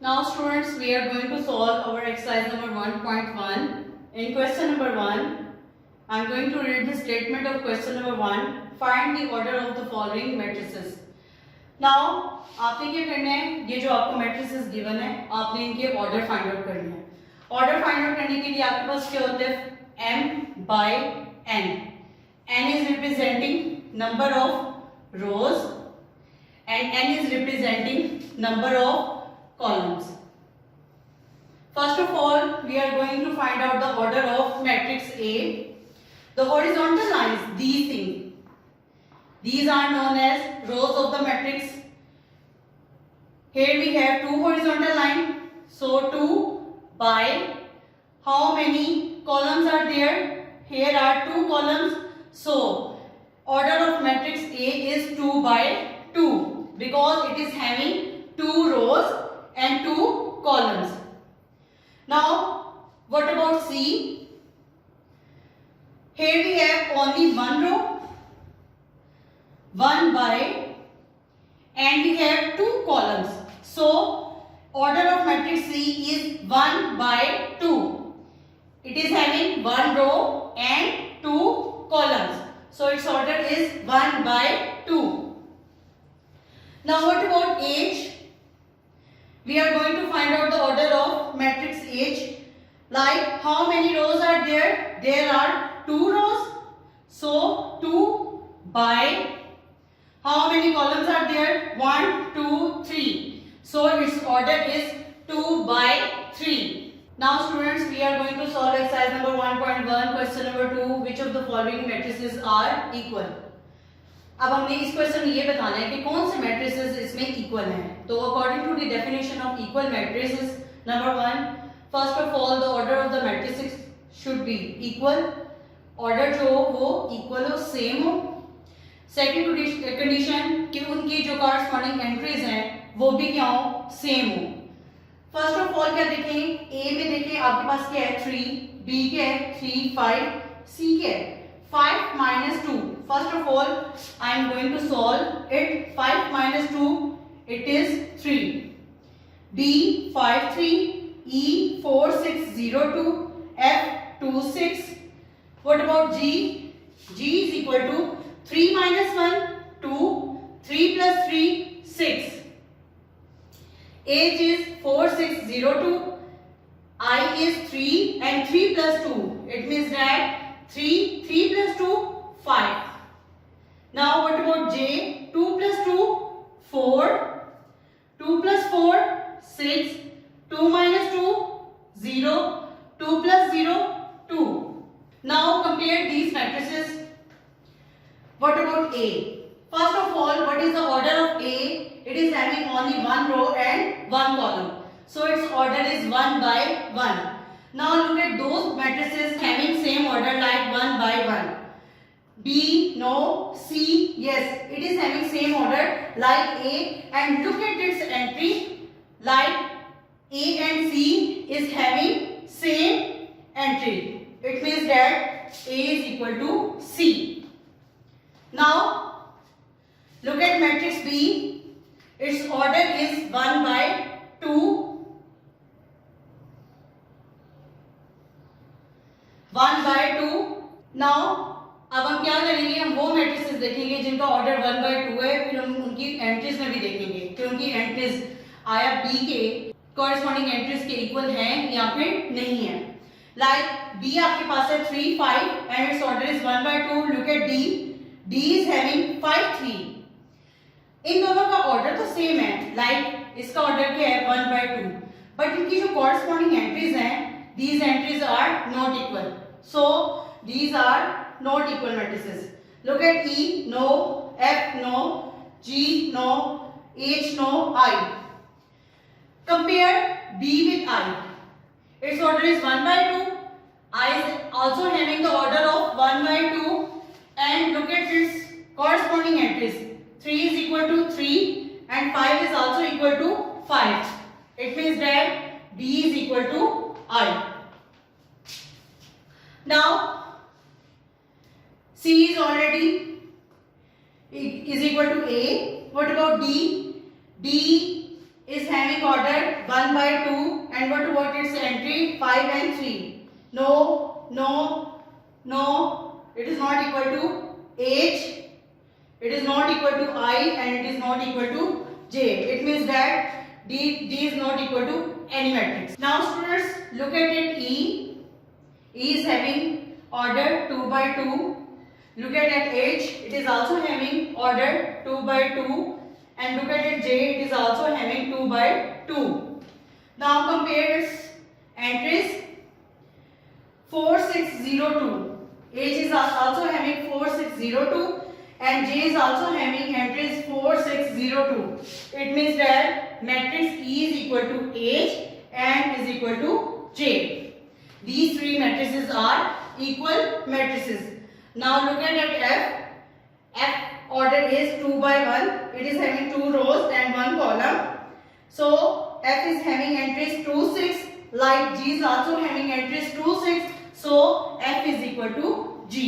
Now students, we are going to solve our exercise number 1.1. In question number 1, I am going to read the statement of question number 1. Find the order of the following matrices. Now, आपने क्या करना है, ये जो आपको matrices given है, आपने इनके order find out करना है. Order find out करने के लिए आपके पास क्या होता है? M by N. N is representing number of rows and N is representing number of columns. First of all, we are going to find out the order of matrix A. The horizontal lines, these things, these are known as rows of the matrix. Here we have two horizontal lines, so 2 by how many columns are there? Here are 2 columns, so order of matrix A is 2 by 2 because it is having 2 rows and 2 columns. Now, what about C? Here we have only one row, 1 by, and we have 2 columns. So, order of matrix C is 1 by 2. It is having 1 row and 2 columns. So, its order is 1 by 2. Now, what about H? We are going to find out the order of matrix H. Like how many rows are there? There are 2 rows. So 2 by how many columns are there? 1, 2, 3. So its order is 2 by 3. Now students, we are going to solve exercise number 1.1, question number 2. Which of the following matrices are equal? अब हमने इस question में ये बताना है कि कौन से मैट्रिसेस इसमें इक्वल हैं. तो according to the definition of equal matrices, number 1, first of all the order of the matrices should be equal. Order जो हो वो इक्वल हो, सेम हो. सेकंड कंडीशन कि उनकी जो कॉरस्पॉन्डिंग एंट्रीज हैं वो भी क्या हो, सेम हो. फर्स्ट ऑफ ऑल क्या देखें, ए में देखें आपके पास क्या है 3, बी क्या है 3, 5, सी क्या है 5 minus 2. First of all, I am going to solve it. 5 minus 2, it is 3. B 5 3, E 4 6 0 2, F 2 6. What about G? G is equal to 3 minus 1 2, 3 plus 3 6. H is 4 6 0 2. I is 3 and 3 plus 2. It means that 3 plus 2 5. Now what about J? 2 plus 2 4, 2 plus 4 6, 2 minus 2 0, 2 plus 0 2. Now compare these matrices. What about A? First of all, what is the order of A? It is having only one row and one column, so its order is 1 by 1. Now look at those matrices having same order like 1 by 1. B, no. C, yes, it is having same order like A, and look at its entry like A and C is having same entry. It means that A is equal to C. Now look at matrix B. Its order is 1 by 2. 1 by 2. Now अब हम क्या करेंगे, हम वो matrices देखेंगे जिनका order 1 by 2 है. फिर हम उनकी एंट्रीज में भी देखेंगे कि उनकी एंट्रीज आया बी के कॉरेस्पॉन्डिंग एंट्रीज के इक्वल हैं या फिर नहीं है. लाइक बी आपके पास है 3 5 and it's order is 1 by 2. Look at D. D is having 5 3. इन दोनों का ऑर्डर तो सेम है. लाइक इसका ऑर्डर क्या है 1 by 2, बट इनकी जो कॉरेस्पॉन्डिंग एंट्रीज हैं, these entries are not equal. So these are not equal matrices. Look at E, no. F, no. G, no. H, no. I. Compare B with I. Its order is 1 by 2. I is also having the order of 1 by 2. And look at its corresponding entries. 3 is equal to 3 and 5 is also equal to 5. It means that B is equal to I. Now C is already is equal to A. What about D? D is having order 1 by and what its entry 5 and 3. No, no, no. It is not equal to H. It is not equal to I and it is not equal to J. It means that D is not equal to any matrix. Now students, look at it E. E is having order 2 by 2. Look at H. It is also having order 2 by 2. And look at J. It is also having 2 by 2. Now compare its entries. 4602. H is also having 4602 and J is also having entries 4602. It means that matrix E is equal to H and is equal to J. These three matrices are equal matrices. Now look at F. F order is 2 by 1. It is having 2 rows and 1 column. So F is having entries 2, 6. Like G is also having entries 2, 6. So F is equal to G.